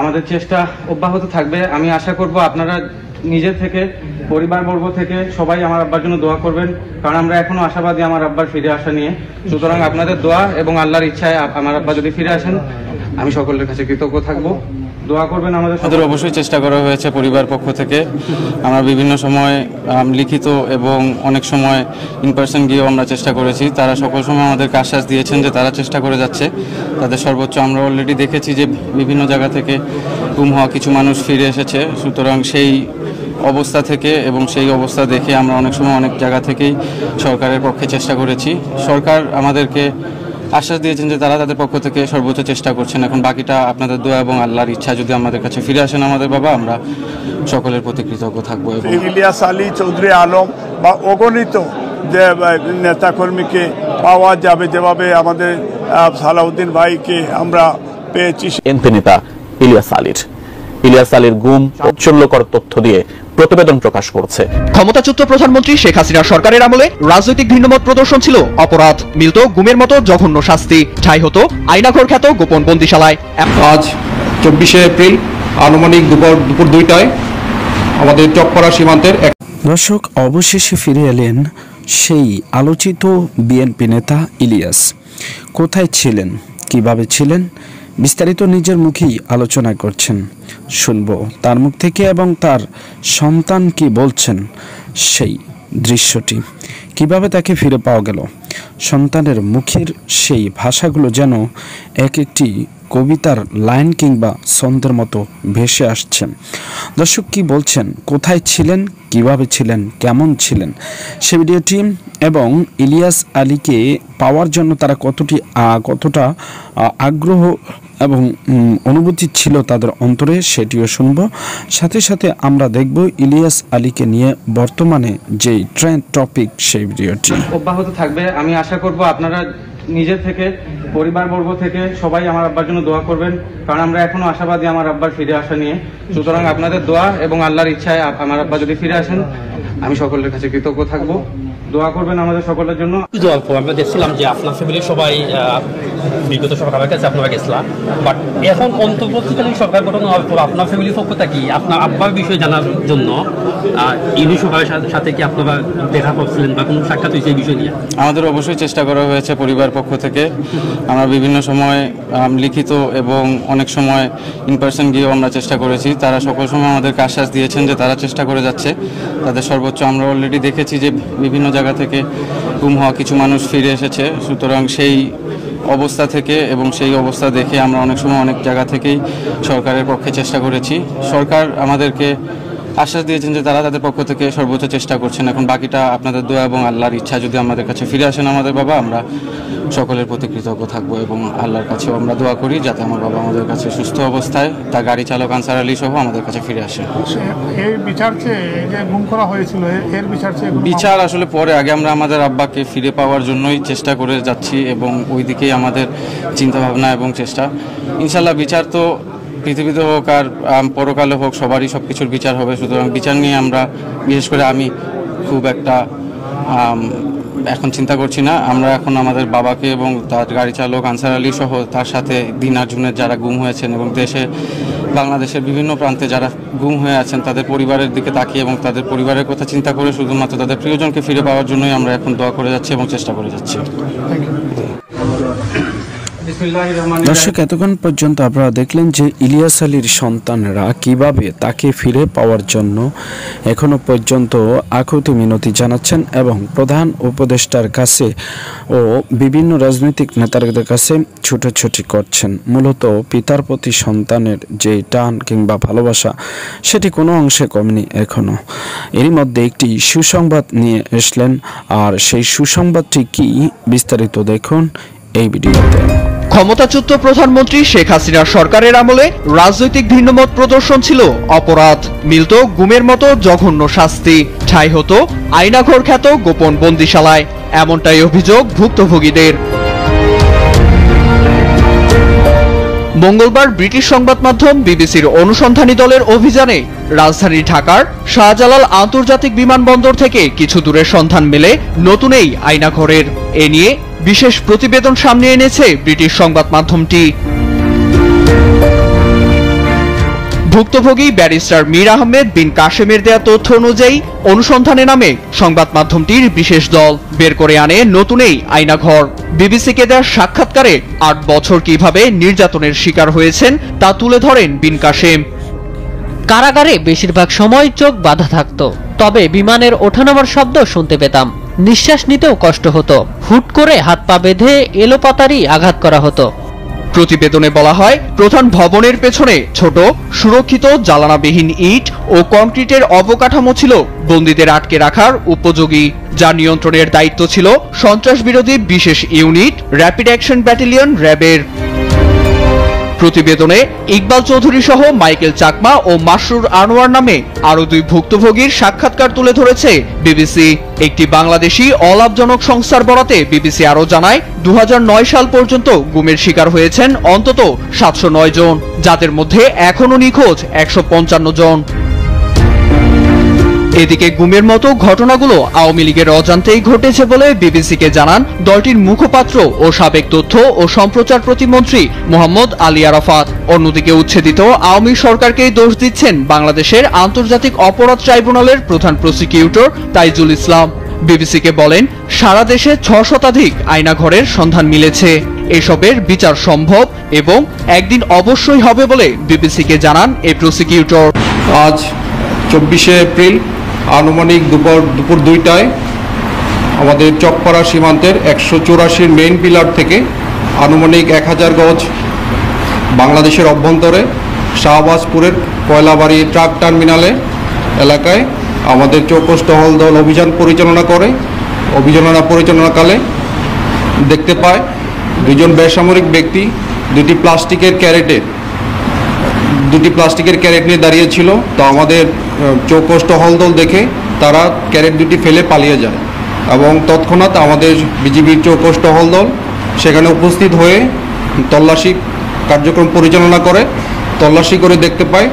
আমাদের চেষ্টা অব্যাহত থাকবে। আমি আশা করব আপনারা নিজের থেকে, পরিবারবর্গ থেকে সবাই আমার আব্বার জন্য দোয়া করবেন, কারণ আমরা এখনো আশাবাদী আমার আব্বার ফিরে আসা নিয়ে। সুতরাং আপনাদের দোয়া এবং আল্লাহর ইচ্ছায় আমার আব্বা যদি ফিরে আসেন, আমি সকলের কাছে কৃতজ্ঞ থাকবো। দোয়া করবেন আমাদের অবশ্যই চেষ্টা করা হয়েছে পরিবার পক্ষ থেকে। আমরা বিভিন্ন সময় লিখিত এবং অনেক সময় ইন পার্সন গিয়েও আমরা চেষ্টা করেছি। তারা সকল সময় আমাদেরকে আশ্বাস দিয়েছেন যে তারা চেষ্টা করে যাচ্ছে তাদের সর্বোচ্চ। আমরা অলরেডি দেখেছি যে বিভিন্ন জায়গা থেকে গুম হওয়া কিছু মানুষ ফিরে এসেছে। সুতরাং সেই অবস্থা থেকে এবং সেই অবস্থা দেখে আমরা অনেক সময় অনেক জায়গা থেকেই সরকারের পক্ষে চেষ্টা করেছি। সরকার আমাদেরকে আশ্বাস দিয়েছেন যে তারা তাদের পক্ষ থেকে সর্বোচ্চ চেষ্টা করছেন। এখন বাকিটা আপনাদের দোয়া এবং আল্লাহর ইচ্ছা, যদি আমাদের কাছে ফিরে আসেন আমাদের বাবা, আমরা সকলের প্রতি কৃতজ্ঞ থাকবো। এবং ইলিয়াস আলী, চৌধুরী আলম বা অগণিত যে নেতাকর্মীকে পাওয়া যাবে, যেভাবে আমাদের সালাউদ্দিন ভাইকে আমরা পেয়েছি। এমপি নেতা ইলিয়াস আলীর গুম চাঞ্চল্যকর তথ্য দিয়ে প্রতিবেদন প্রকাশ করছে। ক্ষমতাচ্যুত প্রধানমন্ত্রী শেখ হাসিনা সরকারের আমলে রাজনৈতিক ভিন্নমত প্রদর্শন ছিল অপরাধ, মিলত গুমের মতো জঘন্য শাস্তি, ঠাঁই হতো আয়নাঘর খ্যাত গোপন বন্দিশালায়। আজ 24শে এপ্রিল আনুমানিক দুপুর 2টায় আমাদের চকপাড়া সীমান্তের দর্শক, অবশেষে ফিরে এলেন সেই আলোচিত বিএনপি নেতা ইলিয়াস। কোথায় ছিলেন, কিভাবে ছিলেন, বিস্তারিত নিজের মুখেই আলোচনা করছেন। শুনবো তার মুখ থেকে এবং তার সন্তান কি বলছেন, সেই দৃশ্যটি কিভাবে তাকে ফিরে পাওয়া গেল। সন্তানের মুখের সেই ভাষাগুলো যেন এক একটি কবিতার লাইন কিংবা ছন্দের মতো ভেসে আসছে। দর্শক কি বলছেন, কোথায় ছিলেন, কিভাবে ছিলেন, কেমন ছিলেন, সে ভিডিওটি এবং ইলিয়াস আলীকে পাওয়ার জন্য তারা কতটা আগ্রহ এবং অনুভূতি ছিল তাদের অন্তরে, সেটিও শুনবো। সাথে সাথে আমরা দেখব ইলিয়াস আলীকে নিয়ে বর্তমানে যেই ট্রেন্ড টপিক, সেই ভিডিওটি অব্যাহত থাকবে। আমি আশা করব আপনারা নিজের থেকে, পরিবারবর্গ থেকে সবাই আমার আব্বার জন্য দোয়া করবেন, কারণ আমরা এখনো আশাবাদী আমার আব্বার ফিরে আসা নিয়ে। সুতরাং আপনাদের দোয়া এবং আল্লাহর ইচ্ছায় আমার আব্বা যদি ফিরে আসেন, আমি সকলের কাছে কৃতজ্ঞ থাকবো। দোয়া করবেন আমাদের সকলের জন্য। আমরা দেখছিলাম যে আপনার ফ্যামিলির সবাই বিগত সরকারের কাছে আপনারা গেছিলাম, বাট এখন অন্তর্বর্তীকালীন সরকার গঠন হওয়ার পর আপনার ফ্যামিলির পক্ষ থেকে আপনার আব্বার বিষয়ে জানার জন্য ইউনি সরকারের সাথে কি আপনারা দেখা করছিলেন বা কোনো সাক্ষাৎ হয়েছে এই বিষয় নিয়ে? আমাদের অবশ্যই চেষ্টা করা হয়েছে পরিবার পক্ষ থেকে। আমরা বিভিন্ন সময় লিখিত এবং অনেক সময় ইন পার্সন গিয়েও আমরা চেষ্টা করেছি। তারা সকল সময় আমাদেরকে আশ্বাস দিয়েছেন যে তারা চেষ্টা করে যাচ্ছে তাদের সর্বোচ্চ। আমরা অলরেডি দেখেছি যে বিভিন্ন জায়গা থেকে গুম হওয়া কিছু মানুষ ফিরে এসেছে। সুতরাং সেই অবস্থা থেকে এবং সেই অবস্থা দেখে আমরা অনেক সময় অনেক জায়গা থেকেই সরকারের পক্ষে চেষ্টা করেছি। সরকার আমাদেরকে আশ্বাস দিয়েছেন যে তারা তাদের পক্ষ থেকে সর্বোচ্চ চেষ্টা করছেন। এখন বাকিটা আপনাদের দোয়া এবং আল্লাহর ইচ্ছা, যদি আমাদের কাছে ফিরে আসেন আমাদের বাবা, আমরা সকলের প্রতি কৃতজ্ঞ থাকবো। এবং আল্লাহর কাছেও আমরা দোয়া করি যাতে আমার বাবা আমাদের কাছে সুস্থ অবস্থায়, তার গাড়ি চালক আনসার আলী সহ আমাদের কাছে ফিরে আসে। বিচার আসলে পরে, আগে আমরা আমাদের আব্বাকে ফিরে পাওয়ার জন্যই চেষ্টা করে যাচ্ছি এবং ওই দিকেই আমাদের চিন্তাভাবনা এবং চেষ্টা। ইনশাল্লাহ বিচার তো পৃথিবীতে হোক আর পরকালে হোক, সবারই সব কিছুর বিচার হবে। সুতরাং বিচার নিয়ে আমরা, বিশেষ করে আমি খুব একটা এখন চিন্তা করছি না। আমরা এখন আমাদের বাবাকে এবং তার গাড়ি চালক আনসার আলী সহ তার সাথে দিন আর্জুনের যারা গুম হয়েছেন এবং বাংলাদেশের বিভিন্ন প্রান্তে যারা গুম হয়ে আছেন, তাদের পরিবারের দিকে তাকিয়ে এবং তাদের পরিবারের কথা চিন্তা করে শুধুমাত্র তাদের প্রিয়জনকে ফিরে পাওয়ার জন্যই আমরা এখন দোয়া করে যাচ্ছি এবং চেষ্টা করে যাচ্ছি। দর্শক, এতক্ষণ পর্যন্ত আপনারা দেখলেন যে ইলিয়াস আলীর সন্তানরা কিভাবে তাকে ফিরে পাওয়ার জন্য এখনো পর্যন্ত আকুতি মিনতি জানাচ্ছেন এবং প্রধান উপদেষ্টার কাছে ও বিভিন্ন রাজনৈতিক নেতাদের কাছে ছুটোছুটি করছেন। মূলত পিতার প্রতি সন্তানের যে টান কিংবা ভালোবাসা, সেটি কোনো অংশে কমেনি এখনো। এরই মধ্যে একটি সুসংবাদ নিয়ে এসলেন, আর সেই সুসংবাদটি কি, বিস্তারিত দেখুন এই ভিডিওতে। ক্ষমতাচ্যুত প্রধানমন্ত্রী শেখ হাসিনা সরকারের আমলে রাজনৈতিক ভিন্নমত প্রদর্শন ছিল অপরাধ, মিলত গুমের মতো জঘন্য শাস্তি, ঠাঁই হতো আয়নাঘর খ্যাত গোপন বন্দিশালায়, এমনটাই অভিযোগ ভুক্তভোগীদের। মঙ্গলবার ব্রিটিশ সংবাদ মাধ্যম বিবিসির অনুসন্ধানী দলের অভিযানে রাজধানী ঢাকার শাহজালাল আন্তর্জাতিক বিমানবন্দর থেকে কিছু দূরের সন্ধান মেলে নতুন এই আয়নাঘরের। এ নিয়ে বিশেষ প্রতিবেদন সামনে এনেছে ব্রিটিশ সংবাদ মাধ্যমটি। ভুক্তভোগী ব্যারিস্টার মীর আহমেদ বিন কাশেমের দেয়া তথ্য অনুযায়ী অনুসন্ধানে নামে সংবাদ মাধ্যমটির বিশেষ দল বের করে আনে নতুন এই আয়নাঘর। বিবিসিকে দেয়া সাক্ষাৎকারে 8 বছর কিভাবে নির্যাতনের শিকার হয়েছেন তা তুলে ধরেন বিন কাশেম। কারাগারে বেশিরভাগ সময় চোখ বাঁধা থাকতো, তবে বিমানের ওঠানামার শব্দ শুনতে পেতাম। নিঃশ্বাস নিতেও কষ্ট হতো। হুট করে হাত পা বেঁধে এলোপাতাড়ি আঘাত করা হতো। প্রতিবেদনে বলা হয়, প্রধান ভবনের পেছনে ছোট সুরক্ষিত জ্বালানাবিহীন ইট ও কংক্রিটের অবকাঠামো ছিল বন্দীদের আটকে রাখার উপযোগী, যার নিয়ন্ত্রণের দায়িত্ব ছিল সন্ত্রাস বিরোধী বিশেষ ইউনিট র্যাপিড অ্যাকশন ব্যাটালিয়ন র্যাবের। প্রতিবেদনে ইকবাল চৌধুরী সহ মাইকেল চাকমা ও মাসরুর আনোয়ার নামে আরো 2 ভুক্তভোগীর সাক্ষাৎকার তুলে ধরেছে বিবিসি। একটি বাংলাদেশি অলাভজনক সংস্থার বরাতে বিবিসি আরো জানায়, 2009 সাল পর্যন্ত গুমের শিকার হয়েছেন অন্তত 709 জন, যাদের মধ্যে এখনো নিখোঁজ 155 জন। এদিকে গুমের মতো ঘটনাগুলো আওয়ামী লীগের অজান্তেই ঘটেছে বলে বিবিসিকে জানান দলটির মুখপাত্র ও সাবেক তথ্য ও সম্প্রচার প্রতিমন্ত্রী মোহাম্মদ আলী আরাফাত। অন্যদিকে উচ্ছেদিত আওয়ামী সরকারকেই দোষ দিচ্ছেন বাংলাদেশের আন্তর্জাতিক অপরাধ ট্রাইব্যুনালের প্রধান প্রসিকিউটর তাইজুল ইসলাম। বিবিসিকে বলেন, সারা দেশে 6 শতাধিক আয়নাঘরের সন্ধান মিলেছে। এসবের বিচার সম্ভব এবং একদিন অবশ্যই হবে বলে বিবিসিকে জানান এই প্রসিকিউটর। আজ 24শে এপ্রিল আনুমানিক দুপুর 2টায় আমাদের চকপাড়া সীমান্তের 184 মেইন পিলার থেকে আনুমানিক 1000 গজ বাংলাদেশের অভ্যন্তরে শাহবাজপুরের কয়লাবাড়ি ট্রাক টার্মিনালে এলাকায় আমাদের চৌকস টহল দল অভিযান পরিচালনাকালে দেখতে পায় 2 জন বেসামরিক ব্যক্তি 2টি প্লাস্টিকের ক্যারেট নিয়ে দাঁড়িয়েছিল। তো আমাদের চৌকস টহল দল দেখে তারা ক্যারেট 2টি ফেলে পালিয়ে যায় এবং তৎক্ষণাৎ আমাদের বিজিবির চৌকস টহল দল সেখানে উপস্থিত হয়ে তল্লাশি কার্যক্রম পরিচালনা করে। তল্লাশি করে দেখতে পায়